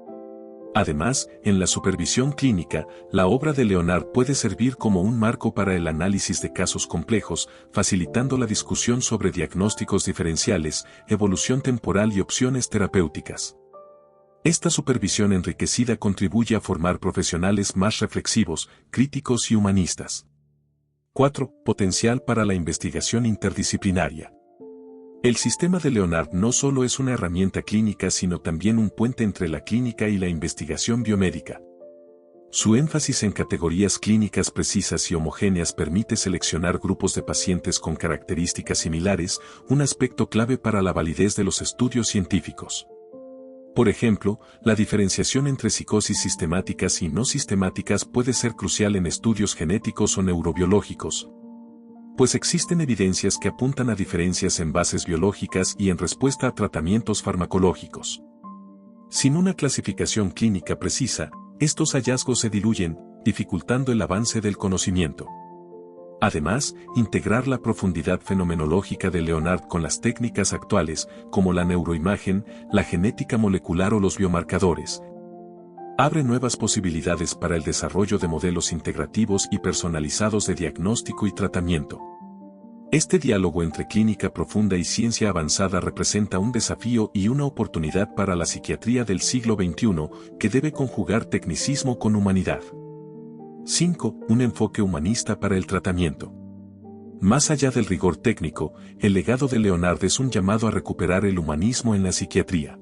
Además, en la supervisión clínica, la obra de Leonard puede servir como un marco para el análisis de casos complejos, facilitando la discusión sobre diagnósticos diferenciales, evolución temporal y opciones terapéuticas. Esta supervisión enriquecida contribuye a formar profesionales más reflexivos, críticos y humanistas. 4. Potencial para la investigación interdisciplinaria. El sistema de Leonard no solo es una herramienta clínica sino también un puente entre la clínica y la investigación biomédica. Su énfasis en categorías clínicas precisas y homogéneas permite seleccionar grupos de pacientes con características similares, un aspecto clave para la validez de los estudios científicos. Por ejemplo, la diferenciación entre psicosis sistemáticas y no sistemáticas puede ser crucial en estudios genéticos o neurobiológicos, pues existen evidencias que apuntan a diferencias en bases biológicas y en respuesta a tratamientos farmacológicos. Sin una clasificación clínica precisa, estos hallazgos se diluyen, dificultando el avance del conocimiento. Además, integrar la profundidad fenomenológica de Leonard con las técnicas actuales, como la neuroimagen, la genética molecular o los biomarcadores, abre nuevas posibilidades para el desarrollo de modelos integrativos y personalizados de diagnóstico y tratamiento. Este diálogo entre clínica profunda y ciencia avanzada representa un desafío y una oportunidad para la psiquiatría del siglo XXI, que debe conjugar tecnicismo con humanidad. 5. Un enfoque humanista para el tratamiento. Más allá del rigor técnico, el legado de Leonard es un llamado a recuperar el humanismo en la psiquiatría.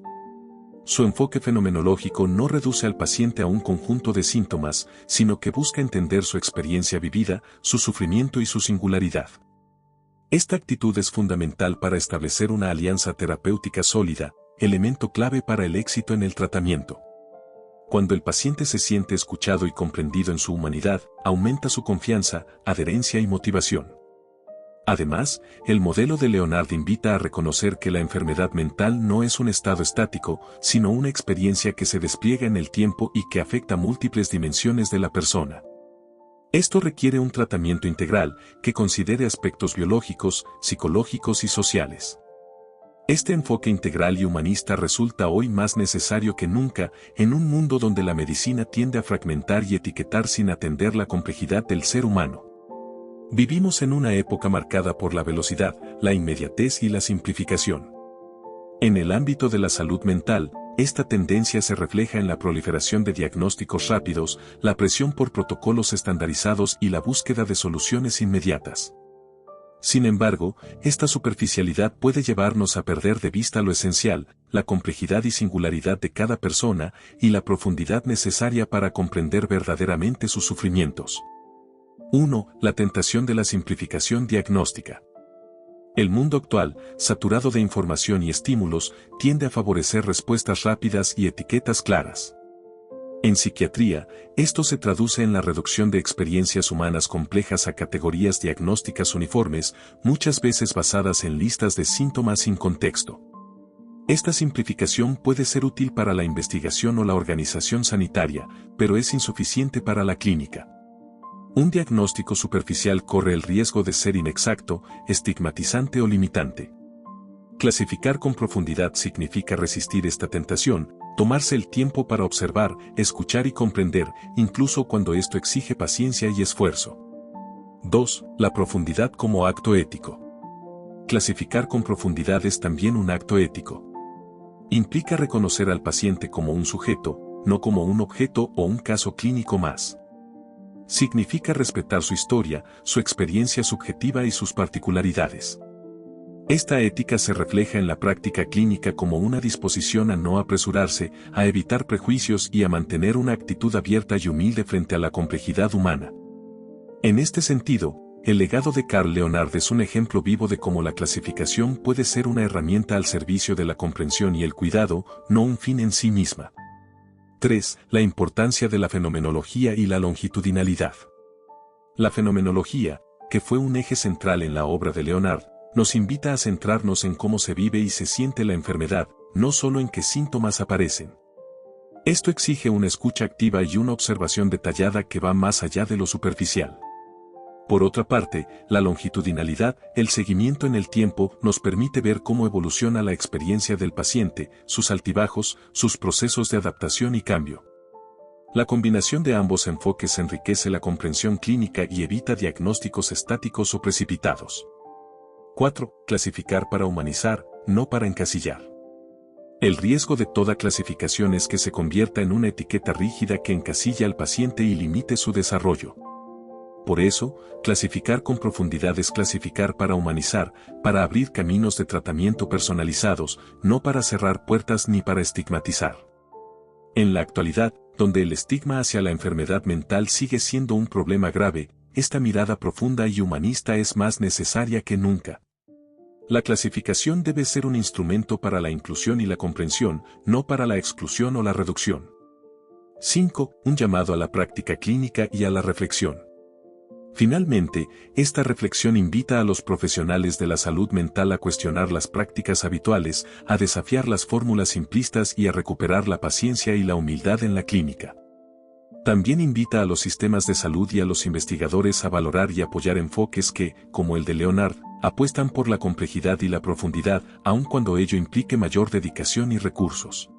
Su enfoque fenomenológico no reduce al paciente a un conjunto de síntomas, sino que busca entender su experiencia vivida, su sufrimiento y su singularidad. Esta actitud es fundamental para establecer una alianza terapéutica sólida, elemento clave para el éxito en el tratamiento. Cuando el paciente se siente escuchado y comprendido en su humanidad, aumenta su confianza, adherencia y motivación. Además, el modelo de Leonard invita a reconocer que la enfermedad mental no es un estado estático, sino una experiencia que se despliega en el tiempo y que afecta múltiples dimensiones de la persona. Esto requiere un tratamiento integral, que considere aspectos biológicos, psicológicos y sociales. Este enfoque integral y humanista resulta hoy más necesario que nunca, en un mundo donde la medicina tiende a fragmentar y etiquetar sin atender la complejidad del ser humano. Vivimos en una época marcada por la velocidad, la inmediatez y la simplificación. En el ámbito de la salud mental, esta tendencia se refleja en la proliferación de diagnósticos rápidos, la presión por protocolos estandarizados y la búsqueda de soluciones inmediatas. Sin embargo, esta superficialidad puede llevarnos a perder de vista lo esencial, la complejidad y singularidad de cada persona y la profundidad necesaria para comprender verdaderamente sus sufrimientos. 1. La tentación de la simplificación diagnóstica. El mundo actual, saturado de información y estímulos, tiende a favorecer respuestas rápidas y etiquetas claras. En psiquiatría, esto se traduce en la reducción de experiencias humanas complejas a categorías diagnósticas uniformes, muchas veces basadas en listas de síntomas sin contexto. Esta simplificación puede ser útil para la investigación o la organización sanitaria, pero es insuficiente para la clínica. Un diagnóstico superficial corre el riesgo de ser inexacto, estigmatizante o limitante. Clasificar con profundidad significa resistir esta tentación, tomarse el tiempo para observar, escuchar y comprender, incluso cuando esto exige paciencia y esfuerzo. 2. La profundidad como acto ético. Clasificar con profundidad es también un acto ético. Implica reconocer al paciente como un sujeto, no como un objeto o un caso clínico más. Significa respetar su historia, su experiencia subjetiva y sus particularidades. Esta ética se refleja en la práctica clínica como una disposición a no apresurarse, a evitar prejuicios y a mantener una actitud abierta y humilde frente a la complejidad humana. En este sentido, el legado de Carl Leonard es un ejemplo vivo de cómo la clasificación puede ser una herramienta al servicio de la comprensión y el cuidado, no un fin en sí misma. 3. La importancia de la fenomenología y la longitudinalidad. La fenomenología, que fue un eje central en la obra de Leonard, nos invita a centrarnos en cómo se vive y se siente la enfermedad, no solo en qué síntomas aparecen. Esto exige una escucha activa y una observación detallada que va más allá de lo superficial. Por otra parte, la longitudinalidad, el seguimiento en el tiempo, nos permite ver cómo evoluciona la experiencia del paciente, sus altibajos, sus procesos de adaptación y cambio. La combinación de ambos enfoques enriquece la comprensión clínica y evita diagnósticos estáticos o precipitados. 4. Clasificar para humanizar, no para encasillar. El riesgo de toda clasificación es que se convierta en una etiqueta rígida que encasilla al paciente y limite su desarrollo. Por eso, clasificar con profundidad es clasificar para humanizar, para abrir caminos de tratamiento personalizados, no para cerrar puertas ni para estigmatizar. En la actualidad, donde el estigma hacia la enfermedad mental sigue siendo un problema grave, esta mirada profunda y humanista es más necesaria que nunca. La clasificación debe ser un instrumento para la inclusión y la comprensión, no para la exclusión o la reducción. 5. Un llamado a la práctica clínica y a la reflexión. Finalmente, esta reflexión invita a los profesionales de la salud mental a cuestionar las prácticas habituales, a desafiar las fórmulas simplistas y a recuperar la paciencia y la humildad en la clínica. También invita a los sistemas de salud y a los investigadores a valorar y apoyar enfoques que, como el de Leonard, apuestan por la complejidad y la profundidad, aun cuando ello implique mayor dedicación y recursos.